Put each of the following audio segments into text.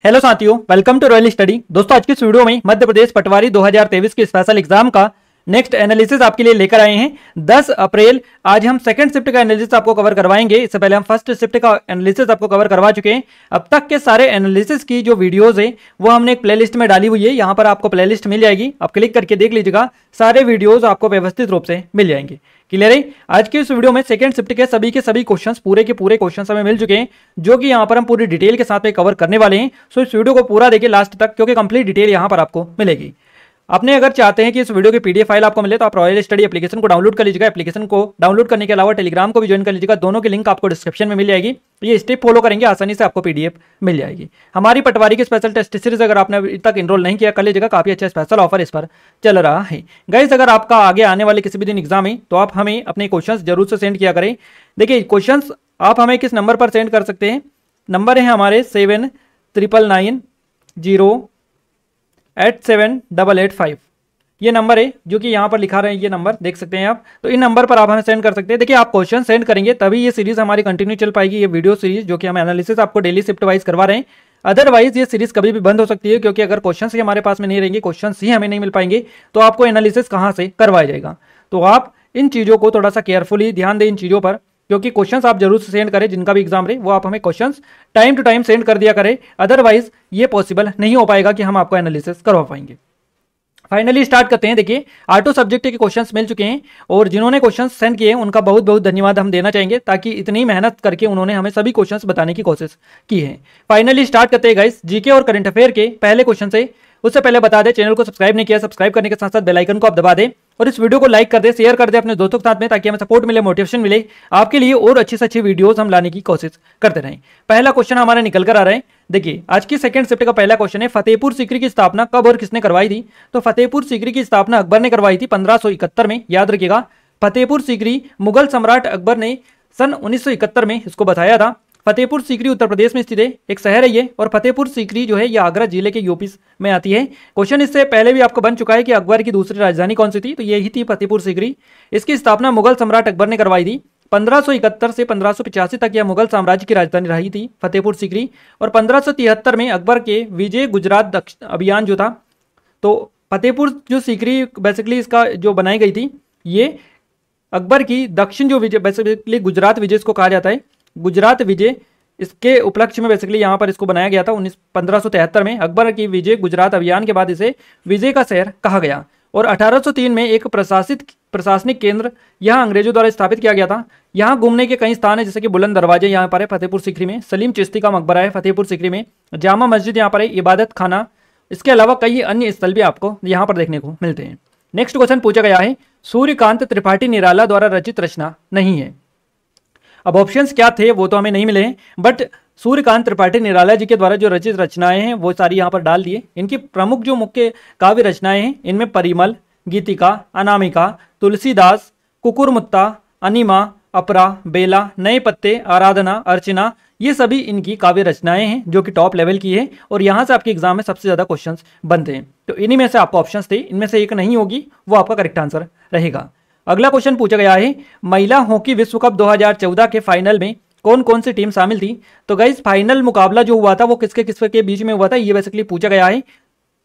Hello साथियों, welcome to royal study. दोस्तों, आज की इस वीडियो में मध्य प्रदेश पटवारी 2023 के स्पेशल एग्जाम का नेक्स्ट एनालिसिस आपके लिए लेकर आए हैं। 10 अप्रैल आज हम सेकंड शिफ्ट का एनालिसिस आपको कवर करवाएंगे। इससे पहले हम फर्स्ट शिफ्ट का एनालिसिस आपको कवर करवा चुके हैं। अब तक के सारे एनालिसिस की जो वीडियोस है वो हमने एक प्लेलिस्ट में डाली हुई है। यहाँ पर आपको प्लेलिस्ट मिल जाएगी, आप क्लिक करके देख लीजिएगा, सारे वीडियोज आपको व्यवस्थित रूप से मिल जाएंगे। क्लियर है? आज की इस वीडियो में सेकंड शिफ्ट के सभी क्वेश्चंस, पूरे के पूरे क्वेश्चंस हमें मिल चुके हैं, जो कि यहां पर हम पूरी डिटेल के साथ में कवर करने वाले हैं। सो इस वीडियो को पूरा देखिए लास्ट तक, क्योंकि कंप्लीट डिटेल यहां पर आपको मिलेगी। आपने अगर चाहते हैं कि इस वीडियो की पीडीएफ फाइल आपको मिले तो आप रॉयल स्टडी एप्लीकेशन को डाउनलोड कर लीजिएगा। एप्लीकेशन को डाउनलोड करने के अलावा टेलीग्राम को भी ज्वाइन कर लीजिएगा। दोनों की लिंक आपको डिस्क्रिप्शन में मिल जाएगी। ये स्टेप फॉलो करेंगे, आसानी से आपको पीडीएफ मिल जाएगी। हमारी पटवारी की स्पेशल टेस्ट सीरीज अगर आपने अभी तक इनरोल नहीं किया, कर लीजिएगा। काफी अच्छा स्पेशल ऑफर इस पर चल रहा है। गाइस, अगर आपका आगे आने वाले किसी भी दिन एग्जाम है तो आप हमें अपने क्वेश्चंस जरूर से सेंड किया करें। देखिए, क्वेश्चंस आप हमें किस नंबर पर सेंड कर सकते हैं? नंबर है हमारे 7999087885। ये नंबर है जो कि यहाँ पर लिखा रहे हैं, ये नंबर देख सकते हैं आप। तो इन नंबर पर आप हमें सेंड कर सकते हैं। देखिए, आप क्वेश्चन सेंड करेंगे तभी ये सीरीज हमारी कंटिन्यू चल पाएगी, ये वीडियो सीरीज जो कि हम एनालिसिस आपको डेली शिफ्ट वाइज करवा रहे हैं। अदरवाइज ये सीरीज कभी भी बंद हो सकती है, क्योंकि अगर क्वेश्चन ही हमारे पास में नहीं रहेंगे, क्वेश्चन ही हमें नहीं मिल पाएंगे, तो आपको एनालिसिस कहाँ से करवाया जाएगा। तो आप इन चीज़ों को थोड़ा सा केयरफुली ध्यान दें इन चीज़ों पर, क्योंकि क्वेश्चंस आप जरूर से सेंड करें। जिनका भी एग्जाम रहे वो आप हमें questions time to time send कर दिया करें। अदरवाइज ये पॉसिबल नहीं हो पाएगा कि हम आपको एनालिसिस करवा पाएंगे। फाइनली स्टार्ट करते हैं। देखिए, ऑटो सब्जेक्ट के क्वेश्चंस मिल चुके हैं, और जिन्होंने क्वेश्चंस सेंड किए हैं उनका बहुत बहुत धन्यवाद हम देना चाहेंगे, ताकि इतनी मेहनत करके उन्होंने हमें सभी क्वेश्चंस बताने की कोशिश की है। फाइनली स्टार्ट करते हैं गाइस, जीके और करंट अफेयर के पहले क्वेश्चन से। उससे पहले बता दें, चैनल को सब्सक्राइब नहीं किया, सब्सक्राइब करने के साथ साथ बेल आइकन को आप दबा दें, और इस वीडियो को लाइक कर दे, शेयर कर दे अपने दोस्तों के साथ में, ताकि हमें सपोर्ट मिले, मोटिवेशन मिले आपके लिए, और अच्छी से अच्छी वीडियोस हम लाने की कोशिश करते रहें। पहला क्वेश्चन हमारा निकल कर आ रहा है। देखिए, आज की सेकंड शिफ्ट का पहला क्वेश्चन है, फतेहपुर सीकरी की स्थापना कब और किसने करवाई थी? तो फतेहपुर सीकरी की स्थापना अकबर ने करवाई थी 1571 में। याद रखिएगा, फतेहपुर सीकरी मुगल सम्राट अकबर ने सन 1971 में इसको बताया था। फतेहपुर सीकरी उत्तर प्रदेश में स्थित है, एक शहर है ये, और फतेहपुर सीकरी जो है ये आगरा जिले के यूपी में आती है। क्वेश्चन इससे पहले भी आपको बन चुका है कि अकबर की दूसरी राजधानी कौन सी थी, तो यही थी फतेहपुर सीकरी। इसकी स्थापना मुगल सम्राट अकबर ने करवाई थी। 1571 से 1585 तक यह मुगल साम्राज्य की राजधानी रही थी फतेहपुर सीकरी, और 1573 में अकबर के विजय गुजरात अभियान जो था, तो फतेहपुर जो सीकरी बेसिकली इसका जो बनाई गई थी, ये अकबर की दक्षिण जो विजय, बेसिकली गुजरात विजय इसको कहा जाता है, गुजरात विजय, इसके उपलक्ष्य में बेसिकली यहाँ पर इसको बनाया गया था 1573 में। अकबर की विजय गुजरात अभियान के बाद इसे विजय का शहर कहा गया, और 1803 में एक प्रशासनिक केंद्र यहाँ अंग्रेजों द्वारा स्थापित किया गया था। यहाँ घूमने के कई स्थान है, जैसे कि बुलंद दरवाजे यहाँ पर है फतेहपुर सीकरी में, सलीम चिश्ती का मकबरा है फतेहपुर सीकरी में, जामा मस्जिद यहाँ पर है, इबादत खाना, इसके अलावा कई अन्य स्थल भी आपको यहाँ पर देखने को मिलते हैं। नेक्स्ट क्वेश्चन पूछा गया है, सूर्यकांत त्रिपाठी निराला द्वारा रचित रचना नहीं है। अब ऑप्शंस क्या थे वो तो हमें नहीं मिले हैं, बट सूर्यकांत त्रिपाठी निराला जी के द्वारा जो रचित रचनाएं हैं वो सारी यहाँ पर डाल दिए। इनकी प्रमुख जो मुख्य काव्य रचनाएं हैं, इनमें परिमल, गीतिका, अनामिका, तुलसीदास, कुकुरमुत्ता, अनिमा, अपरा, बेला, नए पत्ते, आराधना, अर्चना, ये सभी इनकी काव्य रचनाएं हैं जो कि टॉप लेवल की है, और यहाँ से आपके एग्जाम में सबसे ज्यादा क्वेश्चंस बनते हैं। तो इन्हीं में से आपको ऑप्शंस थे, इनमें से एक नहीं होगी, वो आपका करेक्ट आंसर रहेगा। अगला क्वेश्चन पूछा गया है, महिला हॉकी विश्व कप 2014 के फाइनल में कौन कौन सी टीम शामिल थी? तो गाइस, फाइनल मुकाबला जो हुआ था वो किसके किसके के बीच में हुआ था, ये बेसिकली पूछा गया है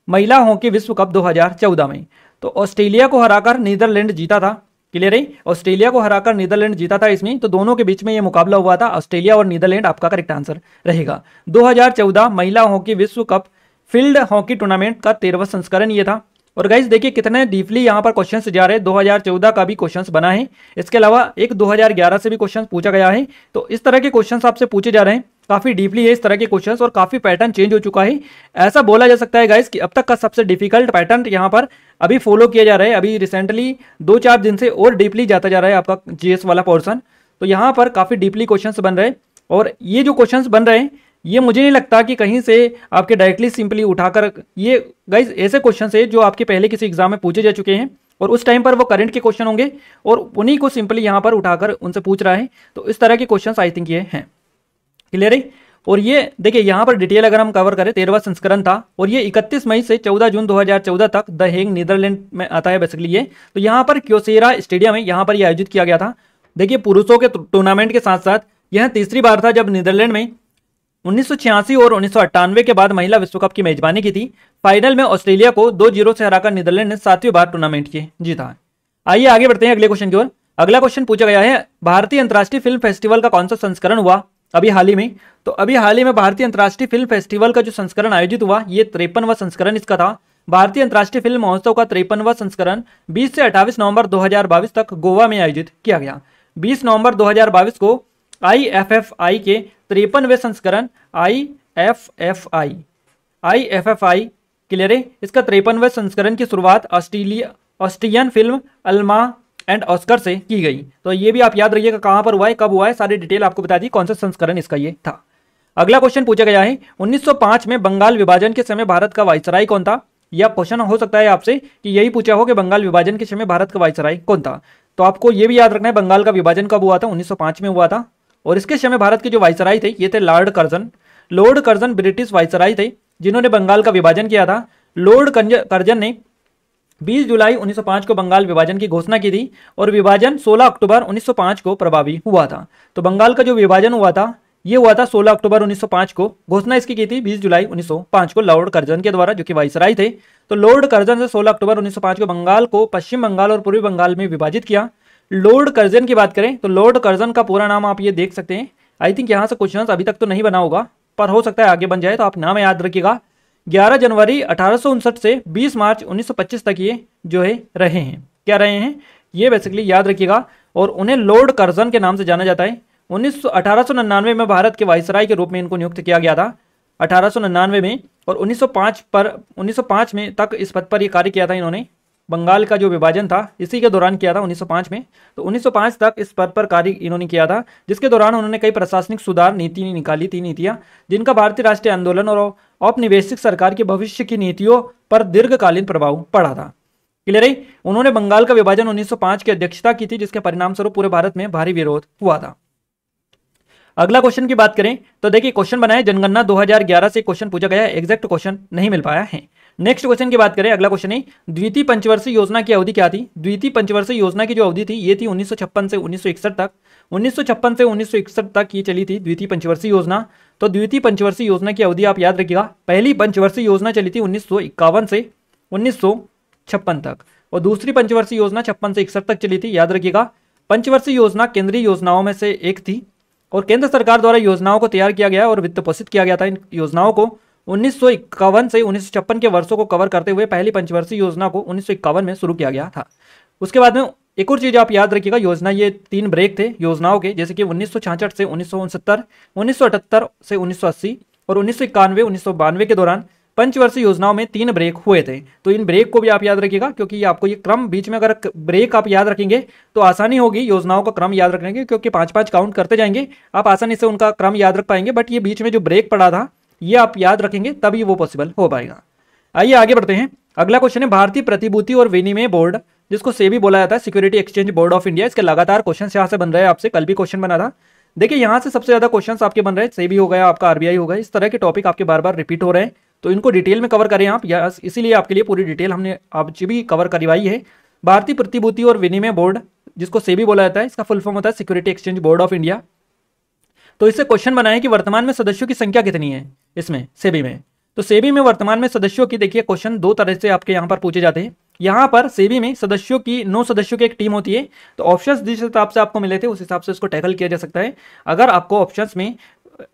महिला हॉकी विश्व कप 2014 में। तो ऑस्ट्रेलिया को हराकर नीदरलैंड जीता था। क्लियर है? ऑस्ट्रेलिया को हराकर नीदरलैंड जीता था इसमें, तो दोनों के बीच में ये मुकाबला हुआ था, ऑस्ट्रेलिया और नीदरलैंड आपका करेक्ट आंसर रहेगा। 2014 महिला हॉकी विश्व कप फील्ड हॉकी टूर्नामेंट का 13वां संस्करण ये था। और गाइस देखिए कितने डीपली यहाँ पर क्वेश्चंस जा रहे हैं। 2014 का भी क्वेश्चंस बना है, इसके अलावा एक 2011 से भी क्वेश्चंस पूछा गया है। तो इस तरह के क्वेश्चंस आपसे पूछे जा रहे हैं, काफी डीपली है इस तरह के क्वेश्चंस, और काफी पैटर्न चेंज हो चुका है। ऐसा बोला जा सकता है गाइस कि अब तक का सबसे डिफिकल्ट पैटर्न यहाँ पर अभी फॉलो किया जा रहा है। अभी रिसेंटली 2-4 दिन से और डीपली जाता जा रहा है आपका जीएस वाला पोर्सन। तो यहाँ पर काफी डीपली क्वेश्चंस बन रहे हैं, और ये जो क्वेश्चंस बन रहे हैं ये मुझे नहीं लगता कि कहीं से आपके डायरेक्टली सिंपली उठाकर, ये गाइस ऐसे क्वेश्चन है जो आपके पहले किसी एग्जाम में पूछे जा चुके हैं, और उस टाइम पर वो करंट के क्वेश्चन होंगे, और उन्हीं को सिंपली यहाँ पर उठाकर उनसे पूछ रहा है। तो इस तरह के क्वेश्चन आई थिंक ये हैं। क्लियर है? और ये देखिए यहाँ पर डिटेल अगर हम कवर करें, 13वां संस्करण था, और ये 31 मई से 14 जून 2014 तक द हेग नीदरलैंड में आता है बेसिकली ये। तो यहाँ पर क्योसेरा स्टेडियम है, यहाँ पर ये आयोजित किया गया था। देखिए, पुरुषों के टूर्नामेंट के साथ साथ यह तीसरी बार था जब नीदरलैंड में 1986 और 1998 के बाद महिला विश्व कप की मेजबानी की थी। फाइनल में ऑस्ट्रेलिया को 2-0 से हराकर नीदरलैंड ने 7वीं बार टूर्नामेंट की जीता। आइए आगे बढ़ते हैं अगले क्वेश्चन की ओर। अगला क्वेश्चन पूछा गया है, भारतीय अंतर्राष्ट्रीय फिल्म फेस्टिवल का कौन सा संस्करण हुआ अभी हाल ही में? तो अभी हाल ही में भारतीय अंतर्राष्ट्रीय फिल्म फेस्टिवल का जो संस्करण आयोजित हुआ, ये 53वां संस्करण इसका था। भारतीय अंतर्राष्ट्रीय फिल्म महोत्सव का 53वां संस्करण 20 से 28 नवंबर 2022 तक गोवा में आयोजित किया गया। 20 नवंबर 2022 को IFFI के 53वें संस्करण IFFI क्लियर है, इसका 53वें संस्करण की शुरुआत Austrian film Alma and Oscar से की गई। तो ये भी आप याद रखिएगा कहां पर हुआ है, कब हुआ है, सारी डिटेल आपको बता दी कौन सा संस्करण इसका ये था। अगला क्वेश्चन पूछा गया है, 1905 में बंगाल विभाजन के समय भारत का वाइसराय कौन था? यह क्वेश्चन हो सकता है आपसे कि यही पूछा हो कि बंगाल विभाजन के समय भारत का वाइसराय कौन था। तो आपको यह भी याद रखना है बंगाल का विभाजन कब हुआ था, 1905 में हुआ था। और इसके समय भारत के जो वाइसराय थे ये थे लॉर्ड कर्जन ब्रिटिश वाइसराय थे जिन्होंने बंगाल का विभाजन किया था। लॉर्ड कर्जन ने 20 जुलाई 1905 को बंगाल विभाजन की घोषणा की थी और विभाजन 16 अक्टूबर 1905 को प्रभावी हुआ था। तो बंगाल का जो विभाजन हुआ था ये हुआ था 16 अक्टूबर 1905 को। घोषणा इसकी की थी 20 जुलाई 1905 को लॉर्ड कर्जन के द्वारा, जो कि वाइसराय थे। तो लॉर्ड कर्जन से 16 अक्टूबर 1905 को बंगाल को पश्चिम बंगाल और पूर्वी बंगाल में विभाजित किया। लॉर्ड कर्जन की बात करें तो लॉर्ड कर्जन का पूरा नाम आप ये देख सकते हैं। आई थिंक यहाँ से क्वेश्चन अभी तक तो नहीं बना होगा, पर हो सकता है आगे बन जाए, तो आप नाम याद रखिएगा। 11 जनवरी 1859 से 20 मार्च 1925 तक ये जो है रहे हैं, क्या रहे हैं ये बेसिकली याद रखिएगा। और उन्हें लॉर्ड कर्जन के नाम से जाना जाता है। 1899 में भारत के वाइसराय के रूप में इनको नियुक्त किया गया था, 1899 में। और 1905 में तक इस पद पर ये कार्य किया था इन्होंने। बंगाल का जो विभाजन था इसी के दौरान किया था 1905 में। तो 1905 तक इस पद पर कार्य इन्होंने किया था, जिसके दौरान उन्होंने कई प्रशासनिक सुधार नीति निकाली थी, नीतियां जिनका भारतीय राष्ट्रीय आंदोलन और औपनिवेशिक सरकार की भविष्य की नीतियों पर दीर्घकालीन प्रभाव पड़ा था। क्लियर है। उन्होंने बंगाल का विभाजन 1905 की अध्यक्षता की थी, जिसके परिणाम स्वरूप पूरे भारत में भारी विरोध हुआ था। अगला क्वेश्चन की बात करें तो देखिए क्वेश्चन बना है जनगणना 2011 से क्वेश्चन पूछा गया है, एग्जैक्ट क्वेश्चन नहीं मिल पाया है। नेक्स्ट क्वेश्चन की बात करें, अगला क्वेश्चन है द्वितीय पंचवर्षीय योजना की अवधि क्या थी? द्वितीय पंचवर्षीय योजना की जो अवधि थी ये थी 1956 से 1961 तक। 1956 से 1961 तक ये चली थी द्वितीय पंचवर्षीय योजना। तो द्वितीय पंचवर्षीय योजना की अवधि आप याद रखिएगा। पहली पंचवर्षीय योजना चली थी 1951 से 1956 तक और दूसरी पंचवर्षीय योजना 56 से 61 तक चली थी, याद रखिएगा। पंचवर्षीय योजना केंद्रीय योजनाओं में से एक थी और केंद्र सरकार द्वारा योजनाओं को तैयार किया गया और वित्त पोषित किया गया था। इन योजनाओं को 1951 से 1956 के वर्षों को कवर करते हुए पहली पंचवर्षीय योजना को 1951 में शुरू किया गया था। उसके बाद में एक और चीज आप याद रखिएगा, योजना ये 3 ब्रेक थे योजनाओं के, जैसे कि 1966 से 1969, 1978 से 1980 और 1991 1992 के दौरान पंचवर्षीय योजनाओं में 3 ब्रेक हुए थे। तो इन ब्रेक को भी आप याद रखिएगा, क्योंकि आपको ये क्रम बीच में अगर ब्रेक आप याद रखेंगे तो आसानी होगी योजनाओं का क्रम याद रखने की, क्योंकि 5-5 काउंट करते जाएंगे, आप आसानी से उनका क्रम याद रख पाएंगे। बट ये बीच में जो ब्रेक पड़ा था ये आप याद रखेंगे तभी वो पॉसिबल हो पाएगा। आइए आगे बढ़ते हैं। अगला क्वेश्चन है भारतीय प्रतिभूति और विनिमय बोर्ड, जिसको सेबी बोला जाता है, security exchange board of India. इसके लगातार क्वेश्चन यहाँ से बन रहे हैं, आपसे कल भी क्वेश्चन बना था। देखिए यहाँ से सबसे ज्यादा क्वेश्चन आपके बन रहे हैं, सेबी हो गया आपका, आरबीआई हो गया, इस तरह के टॉपिक आपके बार बार रिपीट हो रहे हैं, तो इनको डिटेल में कवर करें आप, इसीलिए आपके लिए पूरी डिटेल हमने आज भी कवर करवाई है। भारतीय प्रतिभूति और विनिमय बोर्ड, जिसको सेबी बोला जाता है, इसका फुल फॉर्म होता है security exchange board of India. तो इससे क्वेश्चन बना है कि वर्तमान में सदस्यों की संख्या कितनी है इसमें सेबी में। तो सेबी में वर्तमान में सदस्यों की, देखिए क्वेश्चन 2 तरह से आपके यहाँ पर पूछे जाते हैं। यहाँ पर सेबी में सदस्यों की 9 सदस्यों की एक टीम होती है। तो ऑप्शंस जिस हिसाब से आपको मिले थे उस हिसाब से इसको टैकल किया जा सकता है। अगर आपको ऑप्शंस में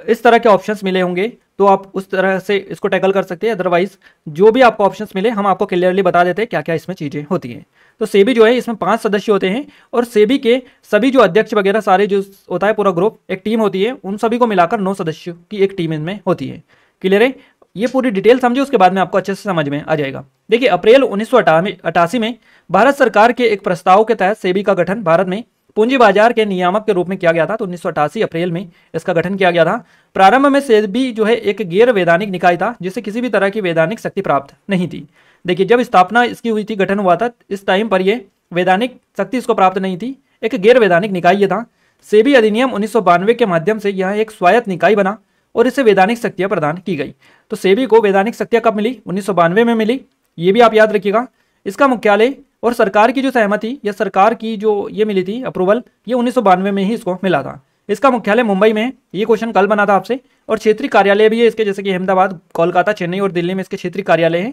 इस तरह के ऑप्शंस मिले होंगे तो आप उस तरह से इसको टैकल कर सकते हैं, अदरवाइज जो भी आपको ऑप्शंस मिले हम आपको क्लियरली बता देते हैं क्या क्या इसमें चीजें होती हैं। तो सेबी जो है इसमें 5 सदस्य होते हैं और सेबी के सभी जो अध्यक्ष वगैरह सारे जो होता है पूरा ग्रुप, एक टीम होती है, उन सभी को मिलाकर 9 सदस्यों की एक टीम इनमें होती है। क्लियर है। ये पूरी डिटेल समझे, उसके बाद में आपको अच्छे से समझ में आ जाएगा। देखिए अप्रैल 1988 में भारत सरकार के एक प्रस्ताव के तहत सेबी का गठन भारत में पूंजी बाजार के नियामक के रूप में किया गया था। तो 1988 अप्रैल में इसका गठन किया गया था। प्रारंभ में सेबी जो है एक गैर वैधानिक निकाय था, जिसे किसी भी तरह की वैधानिक शक्ति प्राप्त नहीं थी। देखिए जब स्थापना इसकी हुई थी, गठन हुआ था, इस टाइम पर ये वैधानिक शक्ति इसको प्राप्त नहीं थी, एक गैर वैधानिक निकाय ये था। सेबी अधिनियम 1992 के माध्यम से यह एक स्वायत्त निकाय बना और इसे वैधानिक शक्तियां प्रदान की गई। तो सेबी को वैधानिक शक्तियां कब मिली? 1992 में मिली, ये भी आप याद रखिएगा। इसका मुख्यालय और सरकार की जो सहमति या सरकार की जो ये मिली थी अप्रूवल, ये 1992 में ही इसको मिला था। इसका मुख्यालय मुंबई में है। ये क्वेश्चन कल बना था आपसे। और क्षेत्रीय कार्यालय भी है इसके, जैसे कि अहमदाबाद, कोलकाता, चेन्नई और दिल्ली में इसके क्षेत्रीय कार्यालय हैं।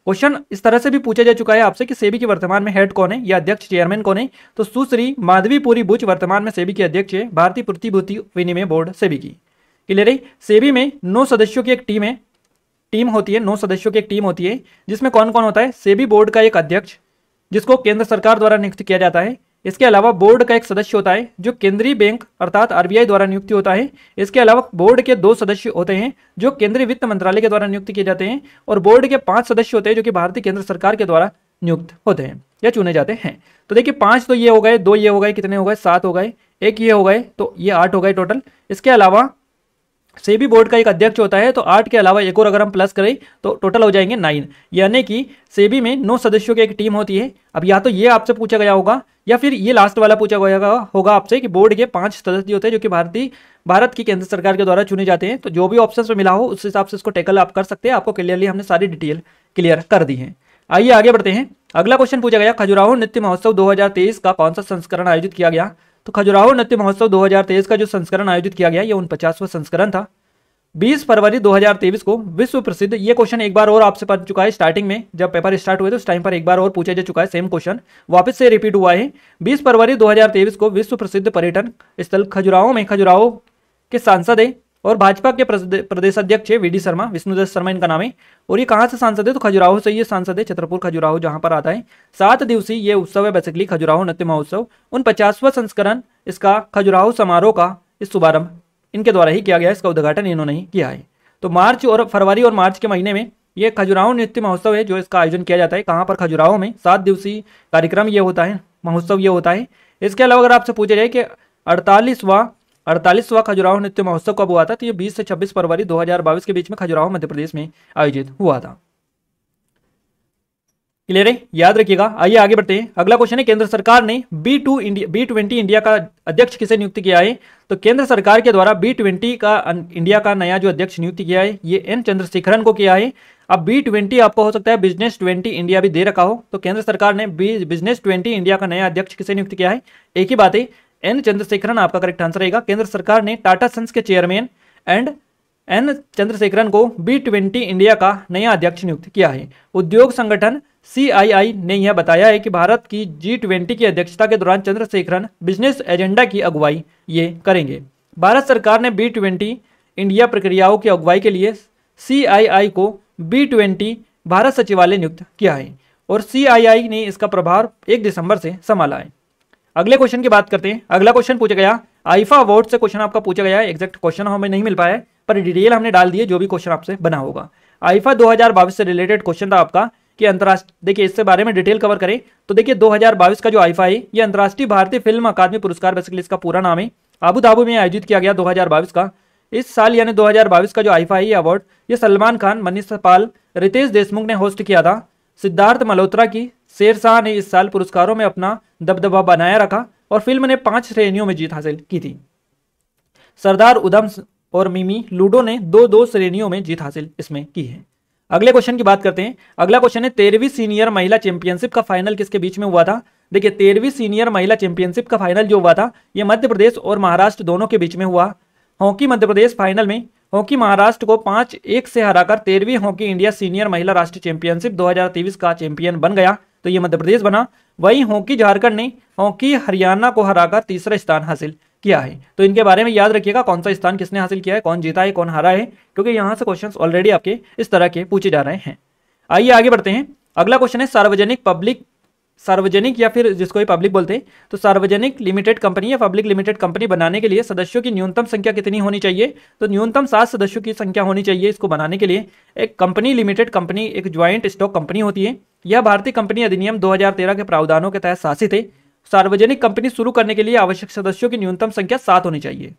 क्वेश्चन इस तरह से भी पूछा जा चुका है आपसे कि सेबी के वर्तमान में हेड कौन है या अध्यक्ष चेयरमैन कौन है, तो सुश्री माधवीपुरी बुच वर्तमान में सेबी के अध्यक्ष है, भारतीय प्रतिभूति विनिमय बोर्ड सेबी की। क्लियर है। सेबी में 9 सदस्यों की एक टीम होती है, 9 सदस्यों की एक टीम होती है, जिसमें कौन कौन होता है? सेबी बोर्ड का एक अध्यक्ष जिसको केंद्र सरकार द्वारा नियुक्त किया जाता है। इसके अलावा बोर्ड का एक सदस्य होता है जो केंद्रीय बैंक अर्थात आरबीआई द्वारा नियुक्त होता है। इसके अलावा बोर्ड के 2 सदस्य होते हैं जो केंद्रीय वित्त मंत्रालय के द्वारा नियुक्त किए जाते हैं, और बोर्ड के 5 सदस्य होते हैं जो कि भारतीय केंद्र सरकार के द्वारा नियुक्त होते हैं या चुने जाते हैं। तो देखिए 5 तो ये हो गए, 2 ये हो गए, कितने हो गए? 7 हो गए, 1 ये हो गए, तो ये 8 हो गए टोटल। इसके अलावा सेबी बोर्ड का एक अध्यक्ष होता है, तो 8 के अलावा एक और अगर हम प्लस करें तो टोटल हो जाएंगे 9, यानी कि सेबी में 9 सदस्यों की एक टीम होती है। अब या तो ये आपसे पूछा गया होगा या फिर ये लास्ट वाला पूछा गया होगा आपसे कि बोर्ड के 5 सदस्य होते हैं जो कि भारत की केंद्र सरकार के द्वारा चुने जाते हैं। तो जो भी ऑप्शन में मिला हो उस हिसाब से इसको टेकल आप कर सकते हैं। आपको क्लियरली हमने सारी डिटेल क्लियर कर दी है। आइए आगे बढ़ते हैं। अगला क्वेश्चन पूछा गया, खजुराहो नृत्य महोत्सव 2023 का कौन सा संस्करण आयोजित किया गया? तो खजुराहो नृत्य महोत्सव 2023 का जो संस्करण आयोजित किया गया ये 49वां संस्करण था। 20 फरवरी 2023 को विश्व प्रसिद्ध, ये क्वेश्चन एक बार और आपसे पढ़ चुका है स्टार्टिंग में, जब पेपर स्टार्ट हुए तो उस टाइम पर एक बार और पूछा जा चुका है, सेम क्वेश्चन वापस से रिपीट हुआ है। 20 फरवरी 2023 को विश्व प्रसिद्ध पर्यटन स्थल खजुराहो में खजुराहो के सांसद है और भाजपा के प्रदेश अध्यक्ष है वीडी शर्मा, विष्णुदत्त शर्मा इनका नाम है। और ये कहाँ से सांसद है? तो खजुराहो से ये सांसद है, छतरपुर खजुराहो जहाँ पर आता है। 7 दिवसीय ये उत्सव है बेसिकली खजुराहो नृत्य महोत्सव। 49वां संस्करण इसका खजुराहो समारोह का इस शुभारंभ इनके द्वारा ही किया गया, इसका उद्घाटन इन्होंने ही किया है। तो फरवरी और मार्च के महीने में ये खजुराहो नृत्य महोत्सव है जो इसका आयोजन किया जाता है। कहाँ पर? खजुराहो में। 7 दिवसीय कार्यक्रम ये होता है, महोत्सव ये होता है। इसके अलावा अगर आपसे पूछा जाए कि 48वां खजुराहो नृत्य महोत्सव कब हुआ था, तो ये 20 से 26 फरवरी 2022 के बीच में खजुराहो मध्य प्रदेश में आयोजित हुआ था। क्लियर है, याद रखिएगा। आइए आगे बढ़ते हैं। अगला क्वेश्चन है, केंद्र सरकार ने B20 इंडिया का अध्यक्ष किसे नियुक्त किया है? तो केंद्र सरकार के द्वारा B20 का इंडिया का नया जो अध्यक्ष नियुक्त किया है ये N चंद्रशेखरन को किया है। अब B20 आपको हो सकता है बिजनेस 20 इंडिया भी दे रखा हो, तो केंद्र सरकार ने बिजनेस 20 इंडिया का नया अध्यक्ष किसे नियुक्त किया है? एक ही बात है, N चंद्रशेखरन आपका करेक्ट आंसर रहेगा। केंद्र सरकार ने टाटा सन्स के चेयरमैन N चंद्रशेखरन को B20 इंडिया का नया अध्यक्ष नियुक्त किया है। उद्योग संगठन CII ने यह बताया है कि भारत की G20 की अध्यक्षता के दौरान चंद्रशेखरन बिजनेस एजेंडा की अगुवाई ये करेंगे। भारत सरकार ने B20 इंडिया प्रक्रियाओं की अगुवाई के लिए CII को B20 भारत सचिवालय नियुक्त किया है और CII ने इसका प्रभार 1 दिसंबर से संभाला है। अगले क्वेश्चन की बात करते हैं। अगला क्वेश्चन पूछा गया, आईफा अवार्ड से क्वेश्चन आपका पूछा गया है। एग्जैक्ट क्वेश्चन हमें नहीं मिल पाया है पर डिटेल हमने डाल दी है, जो भी क्वेश्चन आपसे बना होगा। आईफा 2022 से रिलेटेड क्वेश्चन था आपका कि अंतरराष्ट्रीय, देखिए इससे बारे में डिटेल कवर करें तो देखिए 2022 का जो आईफा है ये अंतरराष्ट्रीय भारतीय फिल्म अकादमी पुरस्कार, बेसिकली इसका पूरा नाम है, अबू धाबी में आयोजित किया गया 2022 का। इस साल यानी 2022 का जो आईफा है ये अवार्ड ये सलमान खान, मनीष पाल, रितेश देशमुख ने होस्ट किया था। सिद्धार्थ मल्होत्रा की शेरशाह ने इस साल पुरस्कारों में अपना दबदबा बनाए रखा और फिल्म ने 5 श्रेणियों में जीत हासिल की थी। सरदार उधम और मिमी लूडो ने 2-2 श्रेणियों में जीत हासिल इसमें की है। अगले क्वेश्चन की बात करते हैं। अगला क्वेश्चन है 13वीं सीनियर महिला चैंपियनशिप का फाइनल किसके बीच में हुआ था? देखिए 13वीं सीनियर महिला चैंपियनशिप का फाइनल जो हुआ था ये मध्य प्रदेश और महाराष्ट्र दोनों के बीच में हुआ। हॉकी मध्य प्रदेश फाइनल में हॉकी महाराष्ट्र को 5-1 से हराकर 13वीं हॉकी इंडिया सीनियर महिला राष्ट्रीय चैंपियनशिप 2023 का चैंपियन बन गया, तो ये मध्य प्रदेश बना। वहीं हॉकी झारखंड ने हॉकी हरियाणा को हराकर तीसरा स्थान हासिल किया है। तो इनके बारे में याद रखिएगा कौन सा स्थान किसने हासिल किया है, कौन जीता है, कौन हारा है, क्योंकि यहाँ से क्वेश्चंस ऑलरेडी आपके इस तरह के पूछे जा रहे हैं। आइए आगे बढ़ते हैं। अगला क्वेश्चन है सार्वजनिक या फिर जिसको ही पब्लिक बोलते हैं, तो सार्वजनिक लिमिटेड कंपनी या पब्लिक लिमिटेड कंपनी बनाने के लिए सदस्यों की न्यूनतम संख्या कितनी होनी चाहिए? तो न्यूनतम 7 सदस्यों की संख्या होनी चाहिए इसको बनाने के लिए। एक कंपनी लिमिटेड कंपनी एक ज्वाइंट स्टॉक कंपनी होती है। यह भारतीय कंपनी अधिनियम 2013 के प्रावधानों के तहत शासित है। सार्वजनिक कंपनी शुरू करने के लिए आवश्यक सदस्यों की न्यूनतम संख्या 7 होनी चाहिए।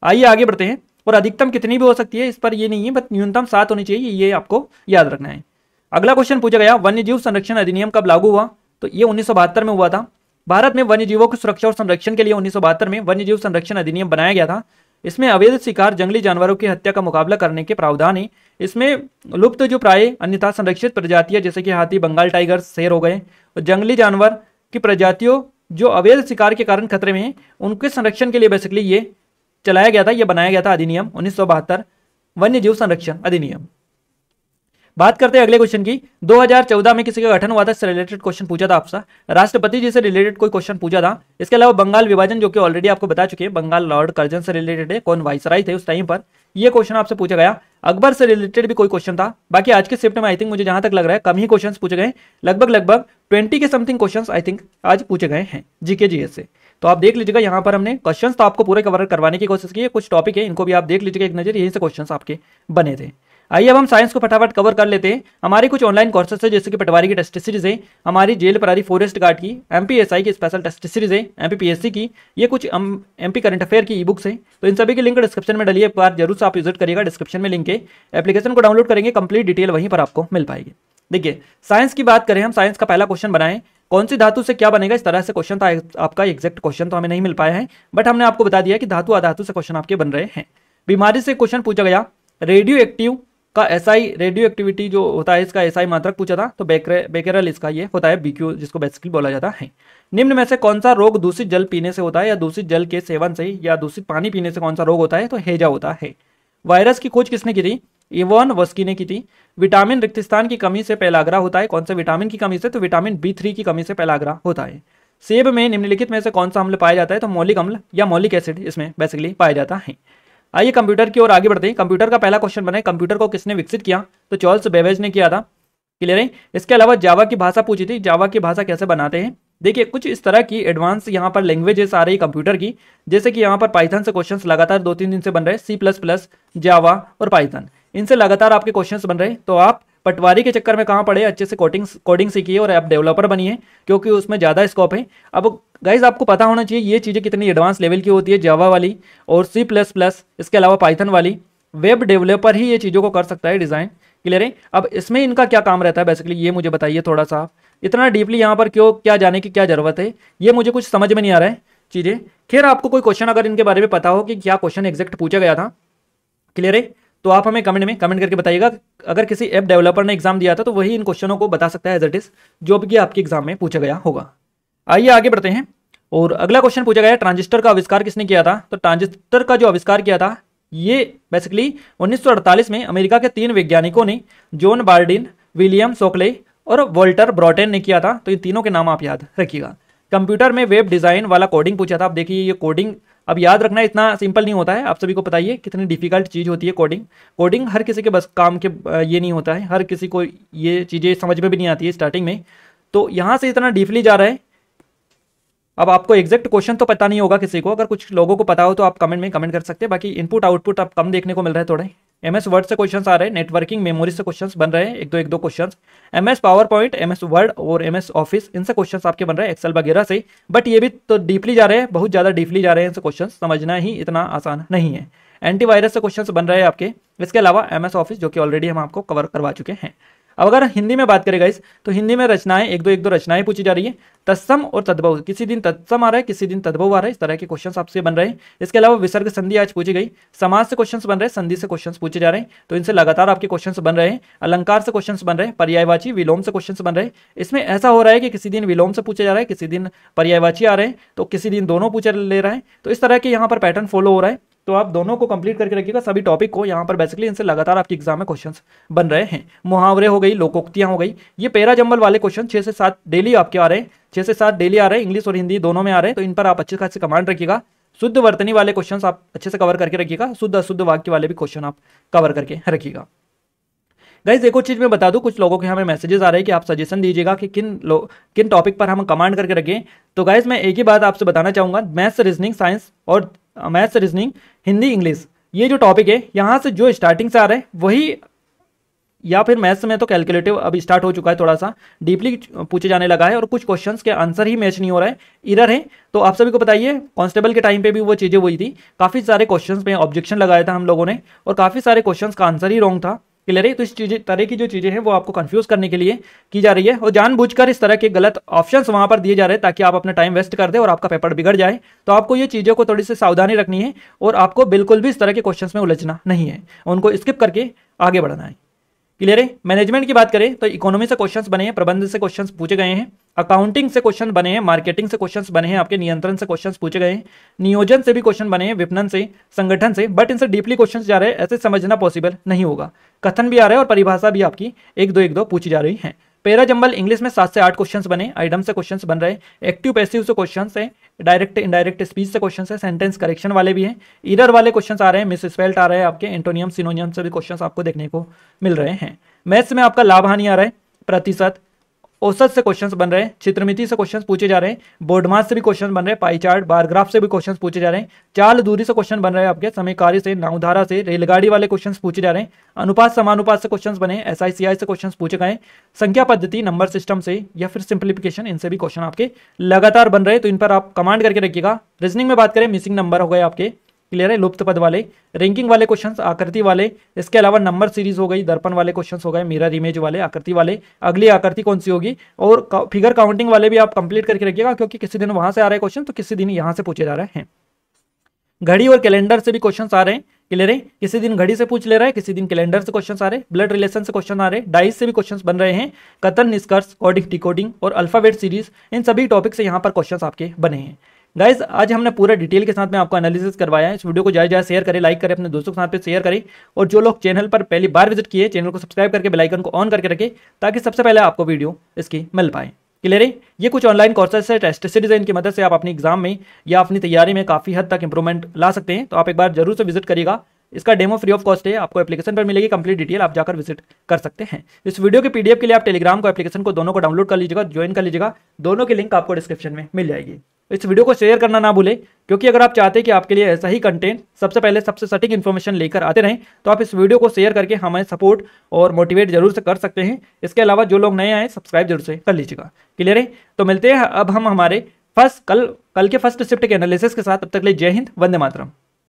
आइए आगे बढ़ते हैं। और अधिकतम कितनी भी हो सकती है इस पर ये नहीं है, बट न्यूनतम 7 होनी चाहिए, ये आपको याद रखना है। अगला क्वेश्चन पूछा गया, वन्यजीव संरक्षण अधिनियम कब लागू हुआ? तो ये 1972 में हुआ था। भारत में वन्यजीवों की सुरक्षा और संरक्षण के लिए 1972 में वन्यजीव संरक्षण अधिनियम बनाया गया था। इसमें अवैध शिकार, जंगली जानवरों की हत्या का मुकाबला करने के प्रावधान है। इसमें लुप्त जो प्राय अन्यथा संरक्षित प्रजातियां जैसे कि हाथी, बंगाल टाइगर, शेर हो गए, और जंगली जानवर की प्रजातियों जो अवैध शिकार के कारण खतरे में हैं उनके संरक्षण के लिए बेसिकली ये चलाया गया था, ये बनाया गया था अधिनियम 1972 वन्य जीव संरक्षण अधिनियम। बात करते हैं अगले क्वेश्चन की। 2014 में किसी का गठन हुआ था, इससे रिलेटेड क्वेश्चन पूछा था आपसे, राष्ट्रपति जी से रिलेटेड कोई क्वेश्चन पूछा था। इसके अलावा बंगाल विभाजन, जो कि ऑलरेडी आपको बता चुके हैं, बंगाल लॉर्ड कर्जन से रिलेटेड है, कौन वाइसराय थे उस टाइम पर, ये क्वेश्चन आपसे पूछा गया। अकबर से रिलेटेड भी कोई क्वेश्चन था। बाकी आज के शिफ्ट में आई थिंक मुझे जहां तक लग रहा है कम ही क्वेश्चन पूछे गए, लगभग 20 के समथिंग क्वेश्चन आई थिंक आज पूछे गए हैं जीके जीएस से। तो आप देख लीजिएगा, यहाँ पर हमने क्वेश्चंस तो आपको पूरे कवर करवाने की कोशिश की है, कुछ टॉपिक है इनको भी आप देख लीजिएगा एक नजर, यहीं से क्वेश्चंस आपके बने थे। आइए अब हम साइंस को फटाफट कवर कर लेते हैं। हमारी कुछ ऑनलाइन कोर्सेस है, जैसे कि पटवारी की टेस्ट सीरीज है, हमारी जेल प्रहरी फॉरेस्ट गार्ड की, एमपीएसआई की स्पेशल टेस्ट सीरीज है, एमपीपीएससी की, ये कुछ एमपी करंट अफेयर की ई बुक्स है। तो इन सभी की लिंक डिस्क्रिप्शन में डली है, एक बार जरूर से आप विजिट करिएगा, डिस्क्रिप्शन में लिंक है, एप्लीकेशन को डाउनलोड करेंगे, कंप्लीट डिटेल वहीं पर आपको मिल पाएगी। देखिए साइंस की बात करें, हम साइंस का पहला क्वेश्चन बनाएं, कौन सी धातु से क्या बनेगा, इस तरह से क्वेश्चन था आपका। एग्जैक्ट क्वेश्चन तो हमें नहीं मिल पाया है, बट हमने आपको बता दिया कि धातु अधातु से क्वेश्चन आपके बन रहे हैं। बीमारी से क्वेश्चन पूछा गया, रेडियो एक्टिव का एसआई, रेडियो एक्टिविटी जो होता है इसका एसआई मात्रक पूछा था, तो बेकेरल इसका ये होता है बीक्यू, जिसको बेसिकली बोला जाता है। निम्न में से कौन सा रोग दूषित जल पीने से होता है, या दूषित जल के सेवन से या दूषित पानी पीने से कौन सा रोग होता है, तो हैजा होता है। वायरस की खोज किसने की थी, इवान वस्की ने की थी। विटामिन रिक्तस्थान की कमी से पेलाग्रा होता है, कौन सा विटामिन की कमी से, तो विटामिन B3 की कमी से पेलाग्रा होता है। सेब में निम्नलिखित में से कौन सा अम्ल पाया जाता है, तो मौलिक अम्ल या मौलिक एसिड इसमें बेसिकली पाया जाता है। आइए कंप्यूटर की ओर आगे बढ़ते हैं। कंप्यूटर का पहला क्वेश्चन बना है, कंप्यूटर को किसने विकसित किया, तो चार्ल्स बेबेज ने किया था। क्लियर है। इसके अलावा जावा की भाषा पूछी थी, जावा की भाषा कैसे बनाते हैं। देखिए कुछ इस तरह की एडवांस यहाँ पर लैंग्वेजेस आ रही कंप्यूटर की, जैसे कि यहाँ पर पाइथन से क्वेश्चंस लगातार 2-3 दिन से बन रहे हैं, C++, जावा और पाइथन, इनसे लगातार आपके क्वेश्चंस बन रहे हैं। तो आप पटवारी के चक्कर में कहाँ पड़े, अच्छे से कोडिंग सीखिए और ऐप डेवलपर बनिए, क्योंकि उसमें ज़्यादा स्कोप है। अब गाइज आपको पता होना चाहिए ये चीज़ें कितनी एडवांस लेवल की होती है, जावा वाली और C++, इसके अलावा पाइथन वाली। वेब डेवलपर ही ये चीज़ों को कर सकता है डिज़ाइन। क्लियर है। अब इसमें इनका क्या काम रहता है बेसिकली, ये मुझे बताइए थोड़ा सा। इतना डीपली यहाँ पर क्यों क्या जाने की क्या ज़रूरत है, ये मुझे कुछ समझ में नहीं आ रहा है चीज़ें। खैर आपको कोई क्वेश्चन अगर इनके बारे में पता हो कि क्या क्वेश्चन एग्जैक्ट पूछा गया था, क्लियर है, तो आप हमें कमेंट में कमेंट करके बताइएगा। अगर किसी ऐप डेवलपर ने एग्जाम दिया था तो वही इन क्वेश्चनों को बता सकता है एज इट इज, जो भी आपके एग्जाम में पूछा गया होगा। आइए आगे बढ़ते हैं। और अगला क्वेश्चन पूछा गया, ट्रांजिस्टर का आविष्कार किसने किया था। तो ट्रांजिस्टर का जो आविष्कार किया था ये बेसिकली 1948 में अमेरिका के 3 वैज्ञानिकों ने, जॉन बार्डिन, विलियम शोकले और वोल्टर ब्रॉटेन ने किया था। तो इन तीनों के नाम आप याद रखिएगा। कंप्यूटर में वेब डिजाइन वाला कोडिंग पूछा था। आप देखिए ये कोडिंग अब याद रखना इतना सिंपल नहीं होता है, आप सभी को बताइए कितनी डिफिकल्ट चीज़ होती है कोडिंग। कोडिंग हर किसी के बस काम के ये नहीं होता है, हर किसी को ये चीज़ें समझ में भी नहीं आती है स्टार्टिंग में। तो यहाँ से इतना डीपली जा रहा है। अब आपको एग्जैक्ट क्वेश्चन तो पता नहीं होगा किसी को, अगर कुछ लोगों को पता हो तो आप कमेंट में कमेंट कर सकते हैं। बाकी इनपुट आउटपुट आप कम देखने को मिल रहा है थोड़े। MS वर्ड से क्वेश्चंस आ रहे हैं, नेटवर्किंग मेमोरी से क्वेश्चंस बन रहे हैं, एक दो questions. MS power point, MS word और MS ऑफिस, इनसे क्वेश्चंस आपके बन रहे हैं, एक्सेल वगैरह से। बट ये भी तो डीपली जा रहे हैं, बहुत ज़्यादा डीपली जा रहे हैं, इनसे क्वेश्चंस समझना ही इतना आसान नहीं है। एंटीवायरस से क्वेश्चंस बन रहे हैं आपके। इसके अलावा MS ऑफिस, जो कि ऑलरेडी हम आपको कवर करवा चुके हैं। अब अगर हिंदी में बात करें गाइस, तो हिंदी में रचनाएं एक दो रचनाएं पूछी जा रही है। तत्सम और तद्भव, किसी दिन तत्सम आ रहा है, किसी दिन तद्भव आ रहा है, इस तरह के क्वेश्चंस आपसे बन रहे हैं। इसके अलावा विसर्ग संधि आज पूछी गई, समाज से क्वेश्चंस बन रहे हैं, संधि से क्वेश्चंस पूछे जा रहे हैं, तो इनसे लगातार आपके क्वेश्चंस बन रहे हैं। अलंकार से क्वेश्चंस बन रहे हैं, पर्यायवाची विलोम से क्वेश्चंस बन रहे हैं। इसमें ऐसा हो रहा है कि किसी दिन विलोम से पूछा जा रहा है, किसी दिन पर्यायवाची आ रहे हैं, तो किसी दिन दोनों पूछे ले रहा है। तो इस तरह के यहाँ पर पैटर्न फॉलो हो रहा है। तो आप दोनों को कंप्लीट करके रखिएगा, सभी टॉपिक को। यहाँ पर बेसिकली इनसे लगातार आपके एग्जाम में क्वेश्चंस बन रहे हैं। मुहावरे हो गई, लोकोक्तियां हो गई, ये पैरा जंबल वाले क्वेश्चन 6 से 7 डेली आपके आ रहे हैं, 6 से 7 डेली आ रहे हैं, इंग्लिश और हिंदी दोनों में आ रहे हैं। तो इन पर आप अच्छे खासे कमांड रखिएगा। शुद्ध वर्तनी वाले क्वेश्चन आप अच्छे से कवर करके रखिएगा, शुद्ध अशुद्ध वाक्य वाले भी क्वेश्चन आप कवर करके रखिएगा। गाइस एक और चीज़ मैं बता दूं, कुछ लोगों के हमें मैसेजेस आ रहे हैं कि आप सजेशन दीजिएगा कि किन टॉपिक पर हम कमांड करके रखें। तो गाइस मैं एक ही बात आपसे बताना चाहूँगा, मैथ्स, रीजनिंग, साइंस और मैथ्स, रीजनिंग, हिंदी, इंग्लिश, ये जो टॉपिक है यहाँ से जो स्टार्टिंग से आ रहा है वही, या फिर मैथ्स में तो कैलकुलेटिव अब स्टार्ट हो चुका है, थोड़ा सा डीपली पूछे जाने लगा है और कुछ क्वेश्चंस के आंसर ही मैच नहीं हो रहा है, एरर है। तो आप सभी को बताइए, कांस्टेबल के टाइम पे भी वो चीज़ें हुई थी, काफ़ी सारे क्वेश्चंस में ऑब्जेक्शन लगाया था हम लोगों ने और काफ़ी सारे क्वेश्चंस का आंसर ही रॉन्ग था। क्लियर है। तो इस तरह की जो चीज़ें हैं वो आपको कंफ्यूज करने के लिए की जा रही है और जानबूझकर इस तरह के गलत ऑप्शंस वहां पर दिए जा रहे हैं ताकि आप अपना टाइम वेस्ट कर दें और आपका पेपर बिगड़ जाए। तो आपको ये चीज़ों को थोड़ी सी सावधानी रखनी है और आपको बिल्कुल भी इस तरह के क्वेश्चंस में उलझना नहीं है, उनको स्किप करके आगे बढ़ना है। क्लियर है। मैनेजमेंट की बात करें तो इकोनॉमी से क्वेश्चंस बने हैं, प्रबंध से क्वेश्चंस पूछे गए हैं, अकाउंटिंग से क्वेश्चन बने हैं, मार्केटिंग से क्वेश्चंस बने हैं, आपके नियंत्रण से क्वेश्चंस पूछे गए हैं, नियोजन से भी क्वेश्चन बने हैं, विपणन से, संगठन से, बट इनसे डीपली क्वेश्चंस जा रहे हैं, ऐसे समझना पॉसिबल नहीं होगा। कथन भी आ रहा है और परिभाषा भी आपकी एक दो पूछी जा रही है। पैरा जंबल इंग्लिश में 7 से 8 क्वेश्चंस बने, आइटम से क्वेश्चंस बन रहे हैं, एक्टिव पैसिव से क्वेश्चंस है, डायरेक्ट इनडायरेक्ट स्पीच से क्वेश्चंस है, सेंटेंस करेक्शन वाले भी हैं, एरर वाले क्वेश्चंस आ रहे हैं, मिस स्पेल्ट आ रहे हैं, आपके एंटोनियम सिनोनियम से भी क्वेश्चंस आपको देखने को मिल रहे हैं। मैथ्स में आपका लाभ हानि आ रहा है, प्रतिशत, औसत से क्वेश्चंस बन रहे हैं, चित्रमिति से क्वेश्चंस पूछे जा रहे हैं, बोर्ड मास से भी क्वेश्चन बन रहे हैं, पाई चार्ट, बार ग्राफ से भी क्वेश्चंस पूछे जा रहे हैं, चाल दूरी से क्वेश्चन बन रहे हैं, आपके समय कार्य से, नावधारा से, रेलगाड़ी वाले क्वेश्चंस पूछे जा रहे हैं, अनुपात समानुपात से क्वेश्चंस बने, SICI से क्वेश्चंस पूछे गए, संख्या पद्धति, नंबर सिस्टम से या फिर सिंप्लीफिकेशन, इनसे भी क्वेश्चन आपके लगातार बन रहे हैं, तो इन पर आप कमांड करके रखिएगा। रीजनिंग में बात करें, मिसिंग नंबर हो गए आपके, क्लियर है, लुप्त पद वाले, रैंकिंग वाले क्वेश्चंस, आकृति वाले, इसके अलावा नंबर सीरीज हो गई, दर्पण वाले क्वेश्चंस हो गए, मिरर इमेज वाले, आकृति वाले, अगली आकृति कौन सी होगी, और फिगर काउंटिंग वाले भी आप कंप्लीट करके रखिएगा, क्योंकि किसी दिन वहां से आ रहे हैं क्वेश्चन, तो किसी दिन यहां से पूछे जा रहे हैं। घड़ी और कैलेंडर से भी क्वेश्चन आ रहे हैं, क्लियर है, किसी दिन घड़ी से पूछ ले रहा है, किसी दिन कैलेंडर से क्वेश्चन आ रहे हैं, ब्लड रिलेशन से क्वेश्चन आ रहे हैं, डाइस से भी क्वेश्चन बन रहे हैं, कथन, निष्कर्ष, कोडिंग, डिकोडिंग और अल्फाबेट सीरीज, इन सभी टॉपिक से यहाँ पर क्वेश्चन आपके बने हैं। गाइज आज हमने पूरा डिटेल के साथ में आपको एनालिसिस करवाया है। इस वीडियो को ज़्यादा शेयर करें, लाइक करें, अपने दोस्तों के साथ पे शेयर करें, और जो लोग चैनल पर पहली बार विजिट किए, चैनल को सब्सक्राइब करके बेल आइकन को ऑन करके रखें, ताकि सबसे पहले आपको वीडियो इसकी मिल पाए। क्लियर है, ये कुछ ऑनलाइन कोर्सेस है, टेस्ट सीरीज है, इनकी मदद से आप अपनी एग्जाम में या अपनी तैयारी में काफ़ी हद तक इंप्रूवमेंट ला सकते हैं। तो आप एक बार जरूर से विजिट करिएगा। इसका डेमो फ्री ऑफ कॉस्ट है, आपको एप्लीकेशन पर मिलेगी, कंप्लीट डिटेल आप जाकर विजिट कर सकते हैं। इस वीडियो के PDF के लिए आप टेलीग्राम को, एप्लीकेशन को, दोनों को डाउनलोड कर लीजिएगा, ज्वाइन कर लीजिएगा, दोनों की लिंक आपको डिस्क्रिप्शन में मिल जाएगी। इस वीडियो को शेयर करना ना भूलें, क्योंकि अगर आप चाहते हैं कि आपके लिए ऐसा ही कंटेंट सबसे पहले सबसे सटीक इन्फॉर्मेशन लेकर आते रहें, तो आप इस वीडियो को शेयर करके हमें सपोर्ट और मोटिवेट जरूर से कर सकते हैं। इसके अलावा जो लोग नए आए, सब्सक्राइब जरूर से कर लीजिएगा। क्लियर है, तो मिलते हैं अब हम हमारे कल के फर्स्ट शिफ्ट के एनालिसिस के साथ। तब तक के लिए जय हिंद, वंदे मातरम।